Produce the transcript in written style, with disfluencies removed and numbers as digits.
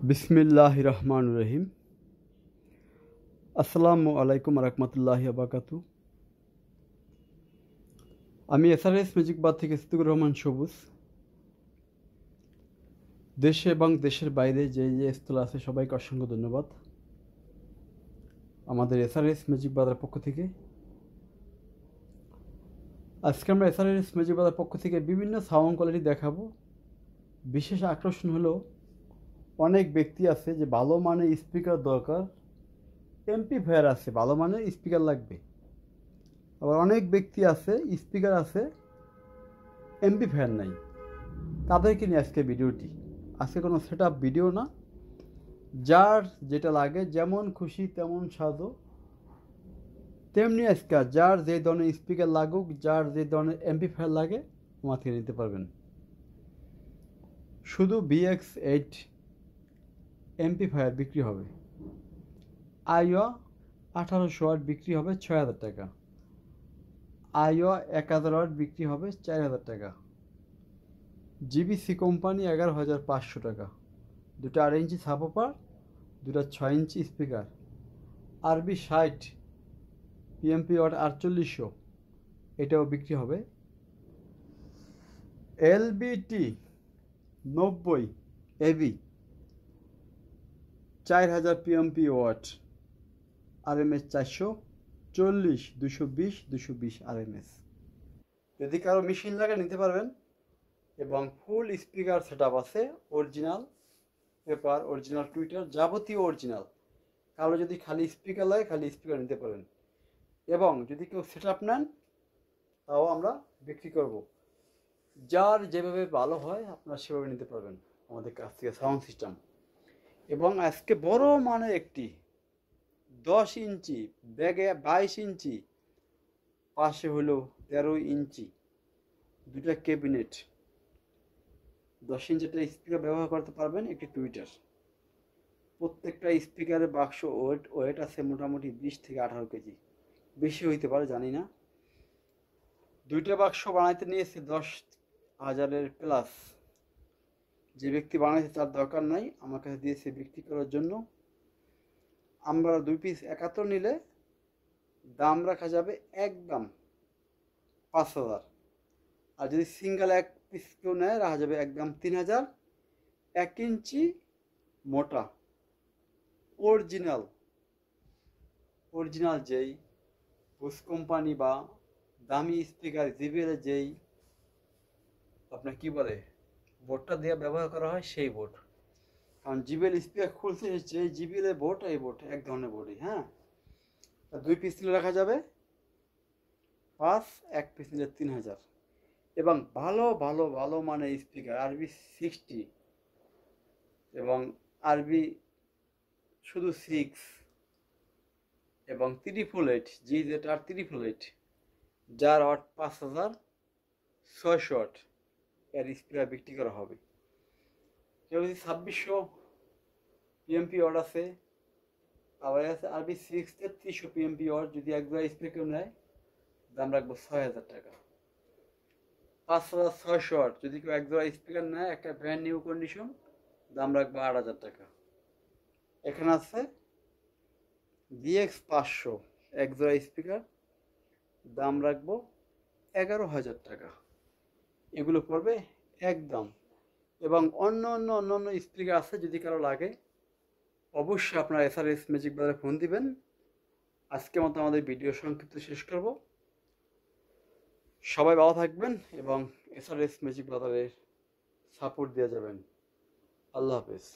বিসমিল্লাহির রহমানির রহিম। আসসালামু আলাইকুম রহমতুল্লাহি আবাকাতু। আমি এসআরএস ম্যাজিক বার থেকে সিদ্দিকুর রহমান সবুজ। দেশে এবং দেশের বাইরে যে স্থলে আছে সবাইকে অসংখ্য ধন্যবাদ আমাদের এসআরএস ম্যাজিক বাজার পক্ষ থেকে। আজকে আমরা এসআরএস ম্যাজিক বাজার পক্ষ থেকে বিভিন্ন সাউন্ড কোয়ালিটি দেখাবো। বিশেষ আকর্ষণ হলো অনেক ব্যক্তি আছে যে ভালো মানের স্পিকার দরকার, এমপ্লিফায়ার আছে, ভালো মানের স্পিকার লাগবে। আবার অনেক ব্যক্তি আছে স্পিকার আছে, এমপ্লিফায়ার নাই, তাদেরকে নিয়ে আজকে ভিডিওটি। আজকে কোনো সেট আপ ভিডিও না, যার যেটা লাগে যেমন খুশি তেমন সাজো, তেমনি আজকে যার যে ধরনের স্পিকার লাগুক, যার যে ধরনের এমপ্লিফায়ার লাগে আমার থেকে নিতে পারবেন। শুধু BX8 এমপ্লিফায়ার বিক্রি হবে, আইওয়া 1800 ওয়াট বিক্রি হবে 6000 টাকা, আইওয়া 1000 ওয়াট বিক্রি হবে 4000 টাকা, জিবিসি কোম্পানি 11500 টাকা, দুটো 8 ইঞ্চি সাবওুফার, দুটো 6 ইঞ্চি স্পিকার, আরবি 60 পিএমপি ওয়াট 4800, এটাও বিক্রি হবে। LBT 90 AB 4000 PMP watt, RMS 440 220 220 RMS. যদি কারো মেশিন লাগে নিতে পারবেন, এবং ফুল স্পিকার সেট আপ আছে, অরিজিনাল পেপার, অরিজিনাল টুইটার, যাবতীয় অরিজিনাল। কারো যদি খালি স্পিকার লাগে খালি স্পিকার নিতে পারেন, এবং যদি কেউ সেট আপ নেন তাও আমরা বিক্রি করব। যার যেভাবে ভালো হয় আপনারা সেভাবে নিতে পারবেন আমাদের কাছ থেকে সাউন্ড সিস্টেম। এবং আজকে বড় মানের একটি 10 ইঞ্চি, ব্যাগে 22 ইঞ্চি, পাশে হলো 13 ইঞ্চি, দুটা ক্যাবিনেট, 10 ইঞ্চিটা স্পিকার ব্যবহার করতে পারবেন, একটি টুইটার। প্রত্যেকটা স্পিকারের বাক্স ওয়েট আছে মোটামুটি 20 থেকে 18 কেজি, বেশি হইতে পারে জানি না। দুইটা বাক্স বানাইতে নিয়েছে 10,000-এর প্লাস। যে ব্যক্তি বানাইছে তার দরকার নাই, আমার কাছে দিয়েছে বিক্রি করার জন্য। আমরা 2 পিস 71 নিলে দাম রাখা যাবে একদম 5000, আর যদি সিঙ্গেল 1 পিস কেউ নেয় রাখা যাবে একদম 3000। 1 ইঞ্চি মোটা অরিজিনাল যেই বুস কোম্পানি বা দামি স্পিকার জিবিএল যেই আপনার কি বলে বোর্ডটা দিয়ে ব্যবহার করা হয় সেই বোর্ড। কারণ জিবিএল স্পিকার খুলতে যে জিবিএল বোর্ড, এই বোর্ড এক ধরনের বোর্ডই। হ্যাঁ, 2 পিস নিলে রাখা যাবে 5, 1 পিস নিলে 3000। এবং ভালো ভালো ভালো মানের স্পিকার আরবি 60 এবং আরবি শুধু 6 এবং 388 GZ-R 388, যার ওয়াট 5600 ওয়াট, এর স্পিকার বিক্রি করা হবে। কেউ যদি 2600 পিএমপি ওয়াট আছে, আবার আছে আরবি 6 3300 পিএমপি ওয়াট, যদি একবার স্পিকার নেয় দাম রাখবো 6000 টাকা। 5600 ওয়াট যদি কেউ একজোড়া স্পিকার নেয়, একটা ব্র্যান্ড নিউ কন্ডিশন, দাম রাখবো 8000 টাকা। এখানে আছে BX500 একজোড়া স্পিকার, দাম রাখবো 11000 টাকা। এগুলো পড়বে একদম। এবং অন্য স্পিকার আছে, যদি কারো লাগে অবশ্যই আপনারা এসআরএস ম্যাজিক বাজারে ফোন দিবেন। আজকে মতো আমাদের ভিডিও সংক্ষিপ্ত শেষ করব। সবাই ভালো থাকবেন এবং এসআরএস ম্যাজিক বাজারের সাপোর্ট দিয়ে যাবেন। আল্লাহ হাফেজ।